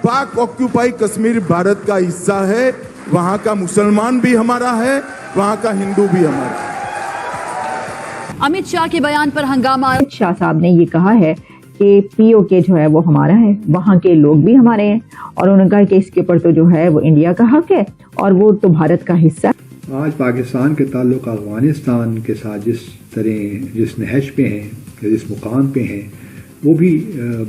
पाक ऑक्यूपाई कश्मीर भारत का हिस्सा है, वहां का मुसलमान भी हमारा है, वहां का हिंदू भी हमारा है। अमित शाह के बयान पर हंगामा। अमित शाह साहब ने ये कहा है कि पीओके जो है वो हमारा है, वहाँ के लोग भी हमारे हैं, और उन्होंने कहा कि इसके ऊपर तो जो है वो इंडिया का हक है और वो तो भारत का हिस्सा है। आज पाकिस्तान के ताल्लुक अफगानिस्तान के साथ जिस नहज पे हैं, जिस मुकाम पे हैं, वो भी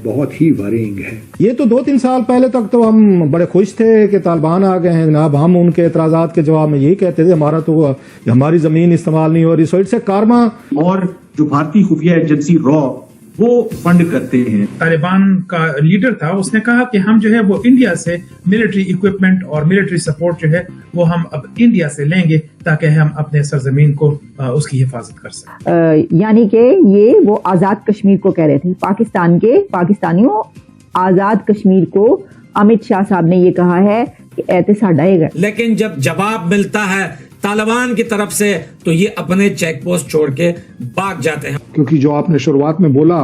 बहुत ही वरींग है। ये तो 2-3 साल पहले तक तो हम बड़े खुश थे कि तालिबान आ गए हैं, जनाब हम उनके एतराज़ात के जवाब में यही कहते थे हमारी जमीन इस्तेमाल नहीं हो रही। सो इट्स ए कारमा। और जो भारतीय खुफिया एजेंसी रॉ वो फंड करते हैं। तालिबान का लीडर था, उसने कहा कि हम जो है वो इंडिया से मिलिट्री इक्विपमेंट और मिलिट्री सपोर्ट जो है वो हम अब इंडिया से लेंगे ताकि हम अपने सरजमीन को उसकी हिफाजत कर सकें। यानी कि ये वो आजाद कश्मीर को कह रहे थे, पाकिस्तानियों आजाद कश्मीर को अमित शाह साहब ने ये कहा है कि ऐते साडा है। लेकिन जब जवाब मिलता है तालिबान की तरफ से तो ये अपने चेक पोस्ट छोड़ के भाग जाते हैं। क्योंकि जो आपने शुरुआत में बोला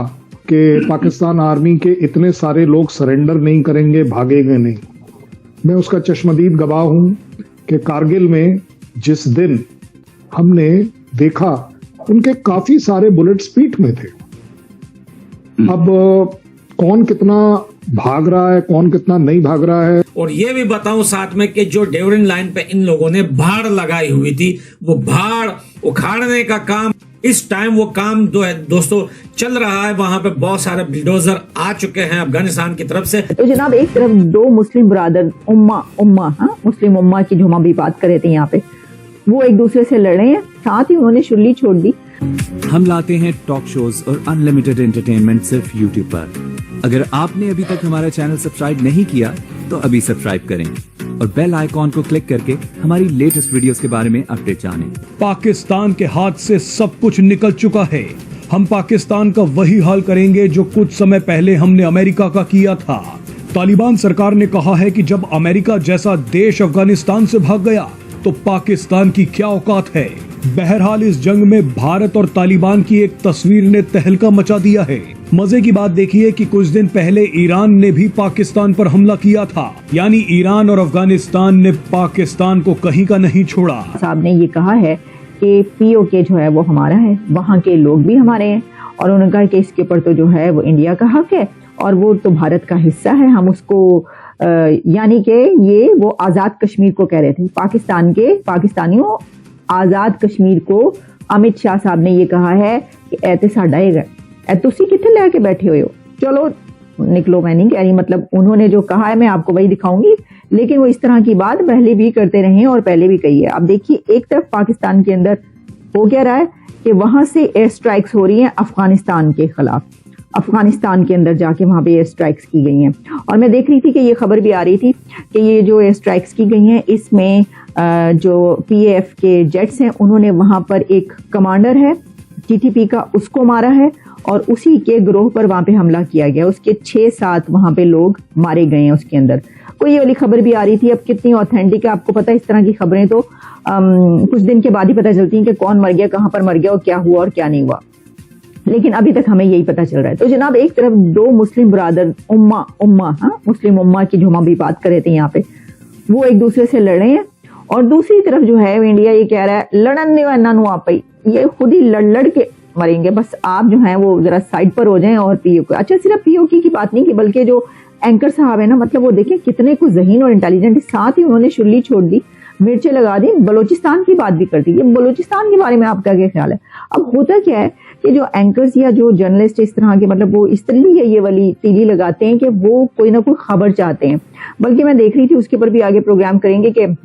कि पाकिस्तान आर्मी के इतने सारे लोग सरेंडर नहीं करेंगे, भागेंगे नहीं, मैं उसका चश्मदीद गवाह हूं कि कारगिल में जिस दिन हमने देखा उनके काफी सारे बुलेट्स पीठ में थे। अब कौन कितना भाग रहा है, कौन कितना नहीं भाग रहा है। और ये भी बताऊं साथ में कि जो डेवरिन लाइन पे इन लोगों ने भाड़ लगाई हुई थी, वो भाड़ उखाड़ने का काम इस टाइम वो काम दोस्तों चल रहा है। वहां पे बहुत सारे बुलडोजर आ चुके हैं अफगानिस्तान की तरफ से। तो जनाब एक तरफ दो मुस्लिम ब्रादर मुस्लिम उम्मा की जो हम अभी बात कर रहे थे यहाँ पे, वो एक दूसरे से लड़ रहे हैं, साथ ही उन्होंने शुल्ली छोड़ दी। हम लाते हैं टॉक शोज और अनलिमिटेड एंटरटेनमेंट सिर्फ यूट्यूब पर। अगर आपने अभी तक हमारा चैनल सब्सक्राइब नहीं किया तो अभी सब्सक्राइब करें और बेल आइकॉन को क्लिक करके हमारी लेटेस्ट वीडियोस के बारे में अपडेट जानें। पाकिस्तान के हाथ से सब कुछ निकल चुका है। हम पाकिस्तान का वही हाल करेंगे जो कुछ समय पहले हमने अमेरिका का किया था। तालिबान सरकार ने कहा है कि जब अमेरिका जैसा देश अफगानिस्तान से भाग गया तो पाकिस्तान की क्या औकात है। बहरहाल इस जंग में भारत और तालिबान की एक तस्वीर ने तहलका मचा दिया है। मजे की बात देखिए कि कुछ दिन पहले ईरान ने भी पाकिस्तान पर हमला किया था, यानी ईरान और अफगानिस्तान ने पाकिस्तान को कहीं का नहीं छोड़ा। साहब ने ये कहा है कि पीओके जो है वो हमारा है, वहाँ के लोग भी हमारे हैं, और उन्होंने कहा कि इसके ऊपर तो जो है वो इंडिया का हक है और वो तो भारत का हिस्सा है। हम उसको यानी कि ये वो आजाद कश्मीर को कह रहे थे, पाकिस्तानियों आजाद कश्मीर को अमित शाह साहब ने ये कहा है कि ऐते साडा है, तुसी किथे लेके बैठे हुए हो, चलो निकलो। मैं नहीं कह रही, मतलब उन्होंने जो कहा है मैं आपको वही दिखाऊंगी, लेकिन वो इस तरह की बात पहले भी करते रहे और पहले भी कही है। अब देखिए एक तरफ पाकिस्तान के अंदर हो क्या रहा है कि वहां से एयर स्ट्राइक्स हो रही हैं अफगानिस्तान के खिलाफ, अफगानिस्तान के अंदर जाके वहां पे एयर स्ट्राइक्स की गई हैं। और मैं देख रही थी कि ये खबर भी आ रही थी कि ये जो एयर स्ट्राइक्स की गई हैं इसमें जो पीएफ के जेट्स हैं उन्होंने वहां पर एक कमांडर है टीटीपी का, उसको मारा है और उसी के ग्रोह पर वहां पे हमला किया गया। उसके 6-7 वहां पे लोग मारे गए हैं उसके अंदर। कोई ये वाली खबर भी आ रही थी। अब कितनी ऑथेंटिक है आपको पता है, इस तरह की खबरें तो कुछ दिन के बाद ही पता चलती हैं कि कौन मर गया, कहां पर मर गया और क्या हुआ और क्या नहीं हुआ, लेकिन अभी तक हमें यही पता चल रहा है। तो जनाब एक तरफ दो मुस्लिम ब्रादर मुस्लिम उम्मा की जो हम अभी बात कर रहे थे यहाँ पे, वो एक दूसरे से लड़ रहे हैं, और दूसरी तरफ जो है इंडिया ये कह रहा है लड़न नहीं आप ही, ये खुद ही लड़ के मरेंगे, बस आप जो है वो जरा साइड पर हो जाएं। और पीओके, अच्छा सिर्फ पीओके की बात नहीं की, बल्कि जो एंकर साहब है ना, मतलब वो देखें कितने कुछ ज़हीन और इंटेलिजेंट, साथ ही उन्होंने शुल्ली छोड़ दी, मिर्चें लगा दी, बलोचिस्तान की बात भी कर दी। ये बलोचिस्तान के बारे में आपका क्या ख्याल है? अब होता क्या है कि जो एंकर्स या जो जर्नलिस्ट इस तरह के, मतलब वो इस तरह ये वाली तीली लगाते हैं कि वो कोई ना कोई खबर चाहते हैं। बल्कि मैं देख रही थी, उसके ऊपर भी आगे प्रोग्राम करेंगे कि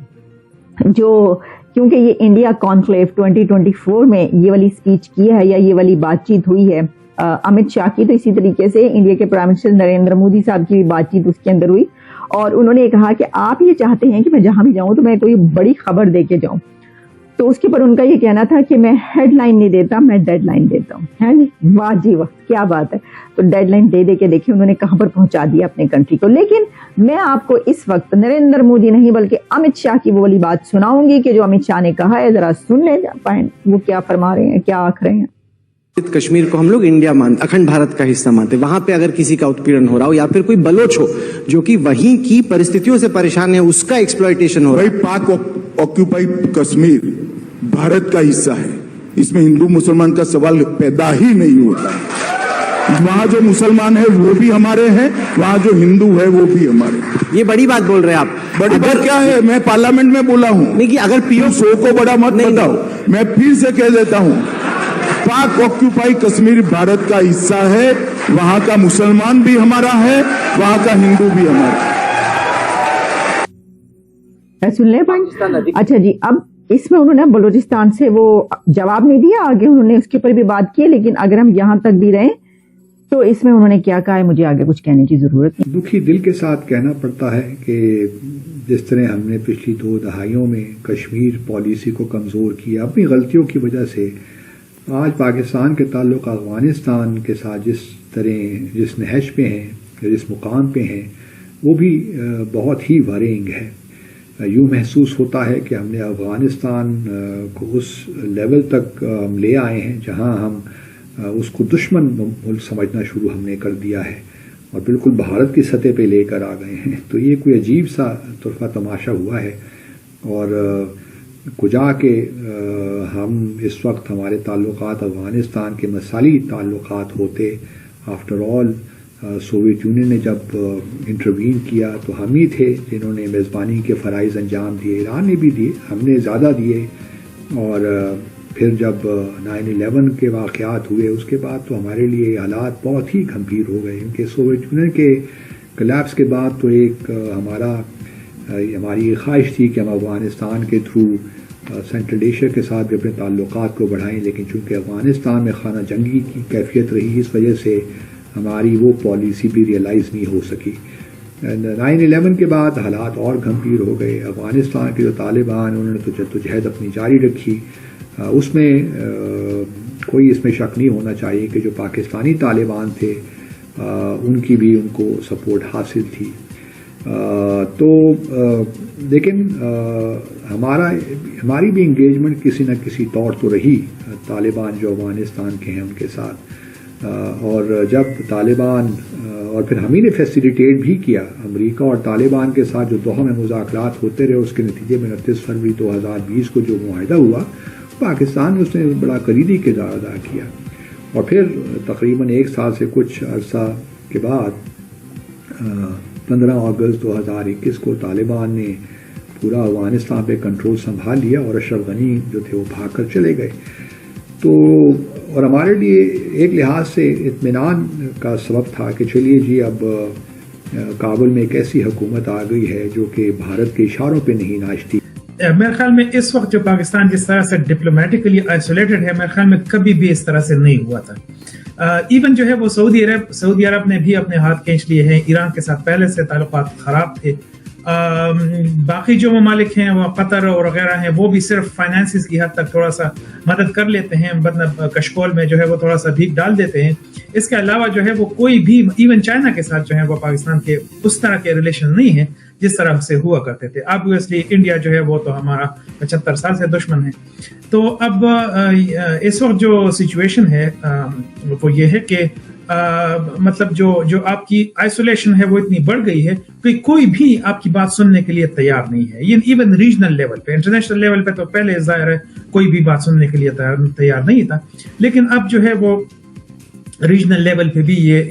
जो, क्योंकि ये इंडिया कॉन्क्लेव 2024 में ये वाली स्पीच की है या ये वाली बातचीत हुई है अमित शाह की, तो इसी तरीके से इंडिया के प्राइम मिनिस्टर नरेंद्र मोदी साहब की भी बातचीत उसके अंदर हुई, और उन्होंने कहा कि आप ये चाहते हैं कि मैं जहां भी जाऊं तो मैं कोई बड़ी खबर दे के जाऊं। तो उसके पर उनका ये कहना था कि मैं हेडलाइन नहीं देता, मैं डेडलाइन देता हूँ। है जी, वाह जी वाह, क्या बात है। तो डेडलाइन दे के देखिए उन्होंने कहां पर पहुंचा दिया अपने कंट्री को। लेकिन मैं आपको इस वक्त नरेंद्र मोदी नहीं बल्कि अमित शाह की वो वाली बात सुनाऊंगी कि जो अमित शाह ने कहा है, जरा सुन ले पाए वो क्या फरमा रहे हैं, क्या आख रहे हैं। कश्मीर को हम लोग इंडिया मानते, अखंड भारत का हिस्सा मानते। वहां पे अगर किसी का उत्पीड़न हो रहा हो या फिर कोई बलोच हो जो कि वहीं की परिस्थितियों से परेशान है, उसका एक्सप्लॉयटेशन हो रहा है। भाई पाक ऑक्यूपाइड कश्मीर भारत का हिस्सा है, इसमें हिंदू मुसलमान का सवाल पैदा ही नहीं होता है। वहाँ जो मुसलमान है वो भी हमारे हैं, वहाँ जो हिंदू है वो भी हमारे हैं। ये बड़ी बात बोल रहे हैं आप। बड़ी बात क्या है, मैं पार्लियामेंट में बोला हूँ। नहीं कि अगर पीओ सो को बड़ा मत बताओ, मैं फिर से कह देता हूँ, पाक ऑक्यूपाई कश्मीर भारत का हिस्सा है, वहाँ का मुसलमान भी हमारा है, वहाँ का हिंदू भी हमारा है। सुन ले भाई। अच्छा जी, अब इसमें उन्होंने बलूचिस्तान से वो जवाब नहीं दिया, आगे उन्होंने उसके ऊपर भी बात की, लेकिन अगर हम यहाँ तक भी रहे तो इसमें उन्होंने क्या कहा है, मुझे आगे कुछ कहने की जरूरत नहीं। दुखी दिल के साथ कहना पड़ता है कि जिस तरह हमने पिछली 2 दहाइयों में कश्मीर पॉलिसी को कमज़ोर किया अपनी गलतियों की वजह से, आज पाकिस्तान के ताल्लुक अफगानिस्तान के साथ जिस नहज पे हैं या जिस मुकाम पे हैं, वो भी बहुत ही वरींग है। यूँ महसूस होता है कि हमने अफगानिस्तान को उस लेवल तक ले आए हैं जहाँ हम उसको दुश्मन मुल्क समझना शुरू हमने कर दिया है और बिल्कुल भारत की सतह पे लेकर आ गए हैं। तो ये कोई अजीब सा तुरफा तमाशा हुआ है और कुजा के हम इस वक्त हमारे ताल्लुकात अफगानिस्तान के मसाली ताल्लुकात होते। आफ्टर ऑल सोवियत यूनियन ने जब इंटरवीन किया तो हम ही थे जिन्होंने मेज़बानी के फ़राइज़ अंजाम दिए, ईरान ने भी दिए, हमने ज़्यादा दिए। और फिर जब 9/11 के वाक़यात हुए उसके बाद तो हमारे लिए हालात बहुत ही गंभीर हो गए, क्योंकि सोवियत यूनियन के कोलैप्स के बाद तो एक हमारी ख्वाहिश थी कि हम अफगानिस्तान के थ्रू सेंट्रल एशिया के साथ भी अपने ताल्लुकात को बढ़ाएं, लेकिन चूंकि अफगानिस्तान में खाना जंगी की कैफियत रही, इस वजह से हमारी वो पॉलिसी भी रियलाइज़ नहीं हो सकी। 9/11 के बाद हालात और गंभीर हो गए। अफगानिस्तान के जो तालिबान उन्होंने तो जद्दोजहद अपनी जारी रखी, उसमें कोई इसमें शक नहीं होना चाहिए कि जो पाकिस्तानी तालिबान थे उनकी भी उनको सपोर्ट हासिल थी। लेकिन हमारी भी इंगेजमेंट किसी न किसी तौर तो रही तालिबान जो अफगानिस्तान के हैं उनके साथ। और जब तालिबान और फिर हम ही ने फैसिलिटेट भी किया अमेरिका और तालिबान के साथ जो दोहा में मुज़ाकरात होते रहे, उसके नतीजे में 29 फरवरी 2020 को जो मुआहिदा हुआ पाकिस्तान ने उसने बड़ा कलीदी किरदार अदा किया। और फिर तकरीबन 1 साल से कुछ अरसा के बाद 15 अगस्त 2021 को तालिबान ने पूरा अफगानिस्तान पे कंट्रोल संभाल लिया और अशरफ गनी जो थे वो भाग कर चले गए। तो और हमारे लिए एक लिहाज से इत्मीनान का सबब था कि चलिए जी अब काबुल में एक ऐसी हुकूमत आ गई है जो कि भारत के इशारों पे नहीं नाचती। मेरे ख्याल में इस वक्त जो पाकिस्तान जिस तरह से डिप्लोमेटिकली आइसोलेटेड है, मेरे ख्याल में कभी भी इस तरह से नहीं हुआ था। इवन जो है वो सऊदी अरब ने भी अपने हाथ खींच लिए हैं, ईरान के साथ पहले से ताल्लुकात खराब थे। बाकी जो ममालिक हैं वो कतर और वगैरह हैं, वो भी सिर्फ फाइनेंसिस की हद तक थोड़ा सा मदद कर लेते हैं, मतलब कशकोल में जो है वो थोड़ा सा भीख डाल देते हैं। इसके अलावा जो है वो कोई भी, इवन चाइना के साथ जो है वो पाकिस्तान के उस तरह के रिलेशन नहीं है जिस तरह से हुआ करते थे। ऑब्वियसली इंडिया जो है वो तो हमारा 75 साल से दुश्मन है। तो अब इस वक्त जो सिचुएशन है वो ये है कि मतलब जो आपकी आइसोलेशन है वो इतनी बढ़ गई है कि कोई भी आपकी बात सुनने के लिए तैयार नहीं है। ये इवन रीजनल लेवल पे, इंटरनेशनल लेवल पे तो पहले जाहिर है कोई भी बात सुनने के लिए तैयार नहीं था, लेकिन अब जो है वो रीजनल लेवल पे भी ये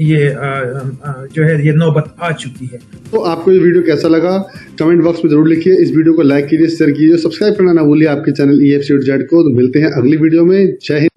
जो है ये नौबत आ चुकी है। तो आपको ये वीडियो कैसा लगा कमेंट बॉक्स में जरूर लिखिए। इस वीडियो को लाइक कीजिए, शेयर कीजिए, सब्सक्राइब करना ना भूलिए आपके चैनल EFC to Z को। तो मिलते हैं अगली वीडियो में। जय हिंद।